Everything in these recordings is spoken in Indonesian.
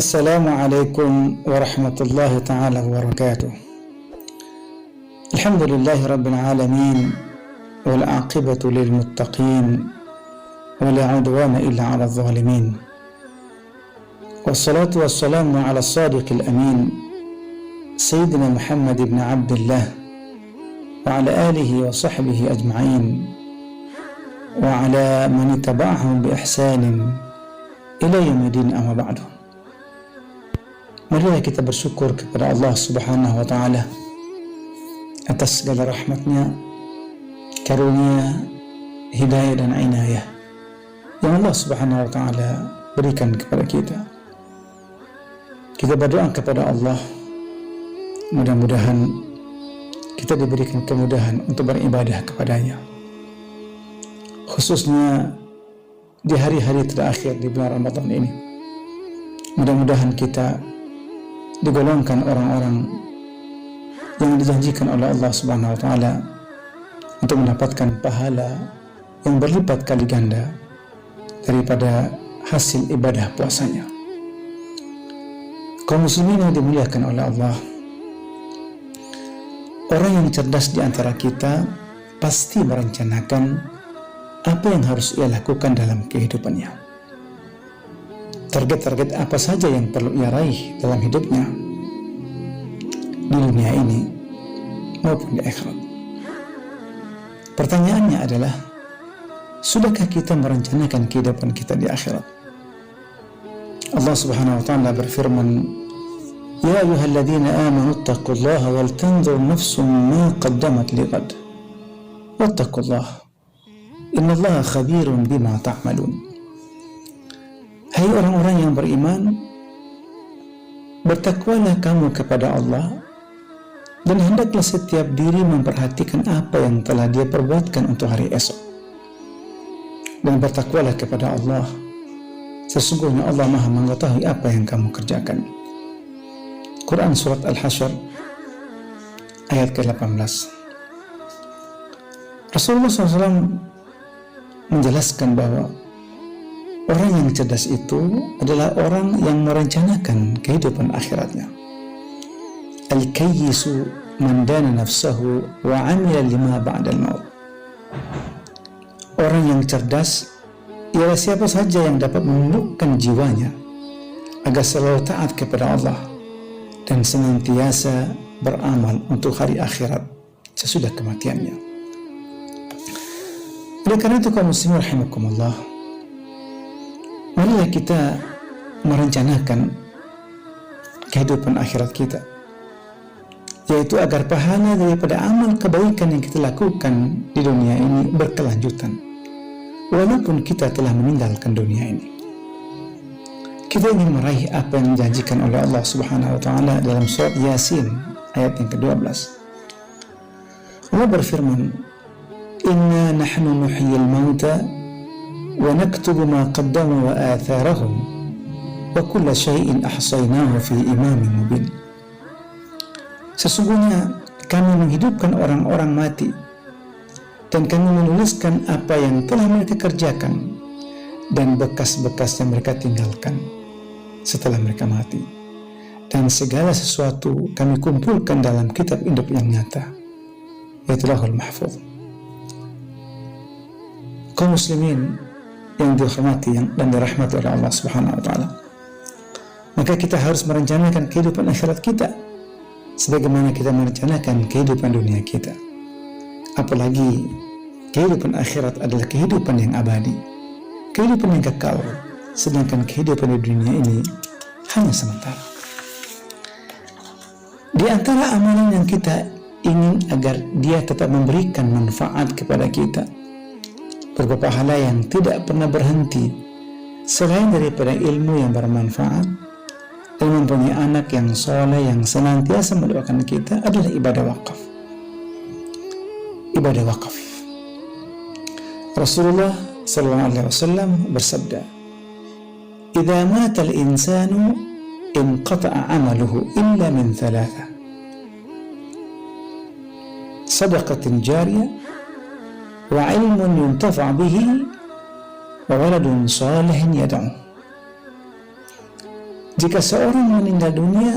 Assalamualaikum warahmatullahi ta'ala wabarakatuh. Alhamdulillahi rabbil alamin, wal aqibatu lil muttaqin, wa la udwana illa 'alal zalimin. Wassalatu wassalamu 'ala as-sadiqil amin, sayyidina Muhammad ibn Abdullah wa 'ala alihi wa sahbihi ajma'in wa 'ala man ittaba'ahum bi ihsanin ila yaumil amma ba'du. Marilah kita bersyukur kepada Allah Subhanahu wa Ta'ala atas segala rahmatnya, karunia, hidayah dan inayah yang Allah Subhanahu wa Ta'ala berikan kepada kita. Kita berdoa kepada Allah, mudah-mudahan kita diberikan kemudahan untuk beribadah kepadanya, khususnya di hari-hari terakhir di bulan Ramadan ini. Mudah-mudahan kita digolongkan orang-orang yang dijanjikan oleh Allah Subhanahu wa Ta'ala untuk mendapatkan pahala yang berlipat kali ganda daripada hasil ibadah puasanya. Kaum muslimin yang dimuliakan oleh Allah, orang yang cerdas di antara kita pasti merencanakan apa yang harus ia lakukan dalam kehidupannya. Target-target apa saja yang perlu ia raih dalam hidupnya di dunia ini maupun di akhirat. Pertanyaannya adalah, sudahkah kita merencanakan kehidupan kita di akhirat? Allah Subhanahu wa Ta'ala berfirman, "Ya ayyuhalladzina amanu taqullaha wal tanzur nafsum ma qaddamat lighad. Wattaqullaha innallaha khabirun bima ta'malun." Hai orang-orang yang beriman, bertakwalah kamu kepada Allah, dan hendaklah setiap diri memperhatikan apa yang telah dia perbuatkan untuk hari esok. Dan bertakwalah kepada Allah, sesungguhnya Allah Maha mengetahui apa yang kamu kerjakan. Quran Surat Al-Hasyr ayat ke-18. Rasulullah SAW menjelaskan bahwa orang yang cerdas itu adalah orang yang merencanakan kehidupan akhiratnya. Al-kayyisu man dana nafsahu wa 'amila lima ba'dal maut. Orang yang cerdas ialah siapa saja yang dapat menundukkan jiwanya agar selalu taat kepada Allah dan senantiasa beramal untuk hari akhirat sesudah kematiannya. Oleh karena itu, kaum muslimin rahimakumullah, marilah kita merencanakan kehidupan akhirat kita, yaitu agar pahala daripada amal kebaikan yang kita lakukan di dunia ini berkelanjutan walaupun kita telah meninggalkan dunia ini. Kita ingin meraih apa yang dijanjikan oleh Allah Subhanahu wa Ta'ala dalam surat Yasin ayat yang ke-12. Allah berfirman, "Inna nahnu nuhyil mauta wa naktubu ma qaddamu wa atharahum wa kulla syai'in ahsaynahu fi imamin mubin." Sesungguhnya kami menghidupkan orang-orang mati dan kami menuliskan apa yang telah mereka kerjakan dan bekas-bekas yang mereka tinggalkan setelah mereka mati, dan segala sesuatu kami kumpulkan dalam kitab hidup yang nyata, yaitu Lauhul Mahfuz. Kaum muslimin yang dihormati dan dirahmati oleh Allah Subhanahu wa Ta'ala, maka kita harus merencanakan kehidupan akhirat kita sebagaimana kita merencanakan kehidupan dunia kita. Apalagi kehidupan akhirat adalah kehidupan yang abadi, kehidupan yang kekal, sedangkan kehidupan di dunia ini hanya sementara. Di antara amalan yang kita ingin agar dia tetap memberikan manfaat kepada kita, berupa pahala yang tidak pernah berhenti selain daripada ilmu yang bermanfaat dan mempunyai anak yang soleh yang senantiasa mendoakan kita, adalah ibadah wakaf. Ibadah wakaf. Rasulullah SAW bersabda, "Idza mata al-insanu inqata'a 'amaluhu illa min thalatha: sadaqatin jariyah, wa ilmun yuntafa bihi, wa waladun salihin yad'u." jika seorang meninggal dunia,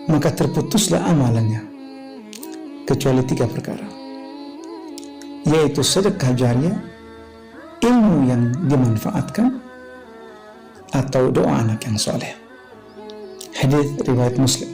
maka terputuslah amalannya, kecuali 3 perkara, yaitu sedekah jariah, ilmu yang dimanfaatkan, atau doa anak yang soleh. Hadis riwayat Muslim.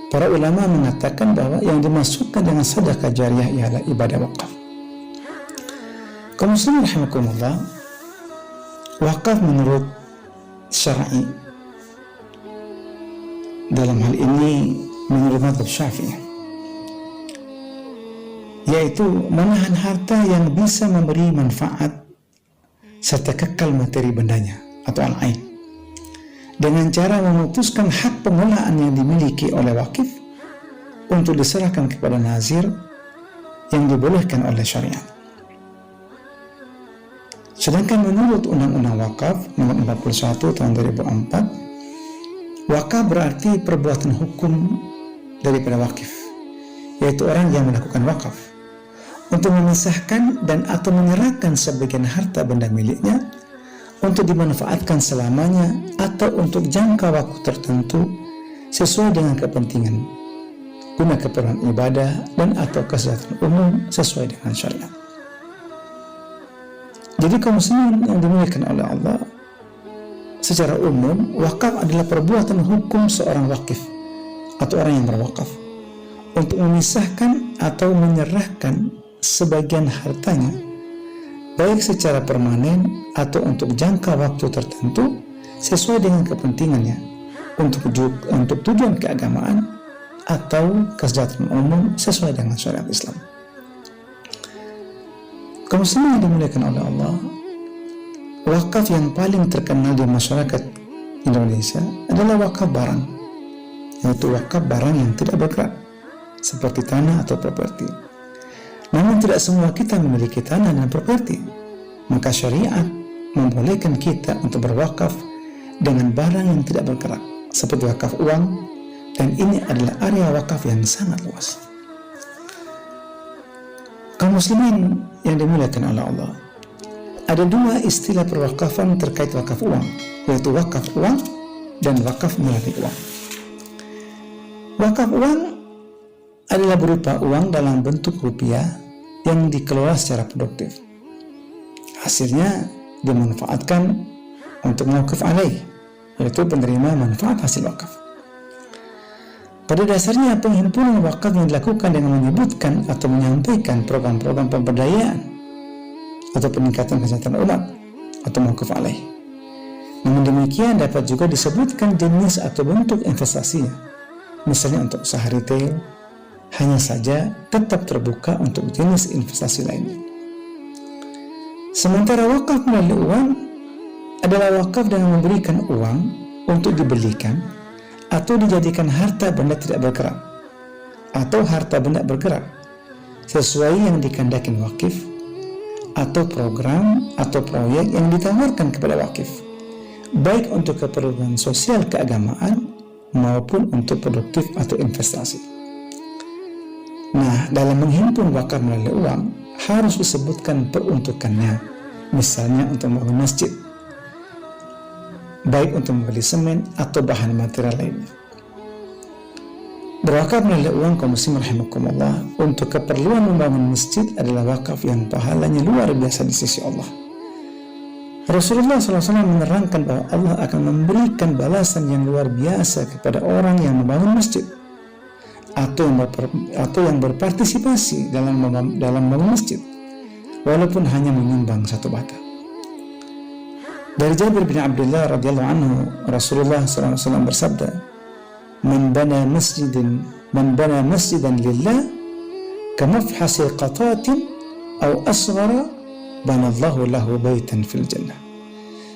Para ulama mengatakan bahwa yang dimaksudkan dengan sedekah jariah ialah ibadah wakaf. Kaum muslimin rahimakumullah, wakaf menurut syar'i, dalam hal ini menurut mazhab Syafi'i, yaitu menahan harta yang bisa memberi manfaat serta kekal materi bendanya atau al-ain, dengan cara memutuskan hak pengelolaan yang dimiliki oleh wakif untuk diserahkan kepada nazir yang dibolehkan oleh syariat. Sedangkan menurut Undang-Undang Wakaf nomor 41 tahun 2004, wakaf berarti perbuatan hukum daripada wakif, yaitu orang yang melakukan wakaf untuk memisahkan dan atau menyerahkan sebagian harta benda miliknya untuk dimanfaatkan selamanya atau untuk jangka waktu tertentu sesuai dengan kepentingan, guna keperluan ibadah dan atau kesejahteraan umum sesuai dengan syariat. Jadi kaum muslimin yang dimuliakan oleh Allah, secara umum wakaf adalah perbuatan hukum seorang wakif atau orang yang berwakaf untuk memisahkan atau menyerahkan sebagian hartanya, baik secara permanen atau untuk jangka waktu tertentu sesuai dengan kepentingannya, untuk tujuan keagamaan atau kesejahteraan umum sesuai dengan syariat Islam. Kaum muslimin yang dimuliakan oleh Allah, wakaf yang paling terkenal di masyarakat Indonesia adalah wakaf barang, yaitu wakaf barang yang tidak bergerak seperti tanah atau properti. Namun tidak semua kita memiliki tanah dan properti, maka syariat membolehkan kita untuk berwakaf dengan barang yang tidak bergerak seperti wakaf uang, dan ini adalah area wakaf yang sangat luas. Kaum muslimin yang dimuliakan oleh Allah, ada 2 istilah perwakafan terkait wakaf uang, yaitu wakaf uang dan wakaf melalui uang. Wakaf uang adalah berupa uang dalam bentuk rupiah yang dikelola secara produktif. Hasilnya dimanfaatkan untuk mauquf alaih, yaitu penerima manfaat hasil wakaf. Pada dasarnya penghimpunan wakaf yang dilakukan dengan menyebutkan atau menyampaikan program-program pemberdayaan atau peningkatan kesejahteraan umat atau mauquf alaih. Namun demikian dapat juga disebutkan jenis atau bentuk investasinya. Misalnya untuk usaha retail, hanya saja tetap terbuka untuk jenis investasi lainnya. Sementara wakaf melalui uang adalah wakaf dengan memberikan uang untuk dibelikan atau dijadikan harta benda tidak bergerak atau harta benda bergerak sesuai yang dikehendaki wakif atau program atau proyek yang ditawarkan kepada wakif, baik untuk keperluan sosial keagamaan maupun untuk produktif atau investasi. Nah, dalam menghimpun wakaf melalui uang harus disebutkan peruntukannya, misalnya untuk membangun masjid, baik untuk membeli semen atau bahan material lainnya. Berwakaf melalui uang, kaum muslimin rahimakumullah, untuk keperluan membangun masjid adalah wakaf yang pahalanya luar biasa di sisi Allah. Rasulullah SAW menerangkan bahwa Allah akan memberikan balasan yang luar biasa kepada orang yang membangun masjid atau yang berpartisipasi dalam membangun masjid, walaupun hanya menyumbang 1 bata. Dari Jabir bin Abdullah radhiyallahu anhu, Rasulullah SAW bersabda, "Man bana masjidan lillah kamafhasi qatatin aw asghara banallahu lahu baitan fil jannah."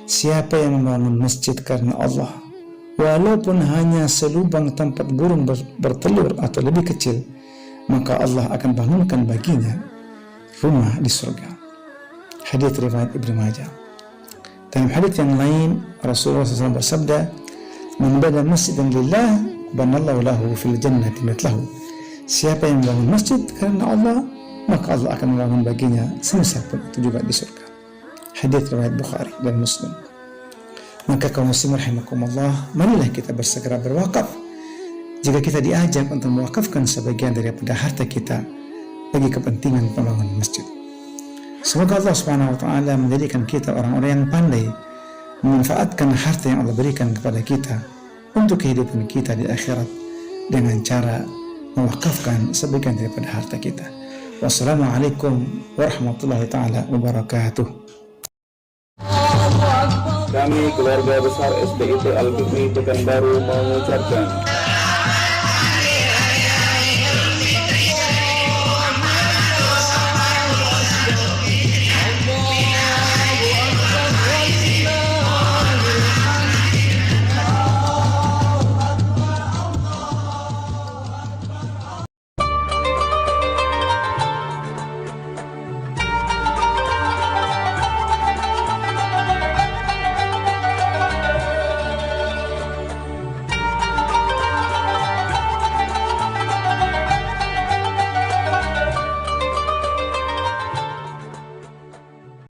Siapa yang membangun masjid karena Allah, walaupun hanya selubang tempat burung bertelur atau lebih kecil, maka Allah akan bangunkan baginya rumah di surga. Hadits riwayat Ibnu Majah. Dalam hadits yang lain, Rasulullah SAW bersabda, "Man bana masjidan lillah banallahu lahu fil jannati mithlahu." Siapa yang membangun masjid karena Allah, maka Allah akan membangun baginya semisal pun itu juga di surga. Hadits riwayat Bukhari dan Muslim. Maka kaum muslimin rahimakumullah, marilah kita bersegera berwakaf. Jika kita diajak untuk mewakafkan sebagian daripada harta kita bagi kepentingan pembangunan masjid. Semoga Allah Subhanahu wa taala menjadikan kita orang-orang yang pandai memanfaatkan harta yang Allah berikan kepada kita untuk kehidupan kita di akhirat dengan cara mewakafkan sebagian daripada harta kita. Wassalamualaikum warahmatullahi taala wabarakatuh. Kami keluarga besar SDIT Al-Bikri Pekanbaru mengucapkan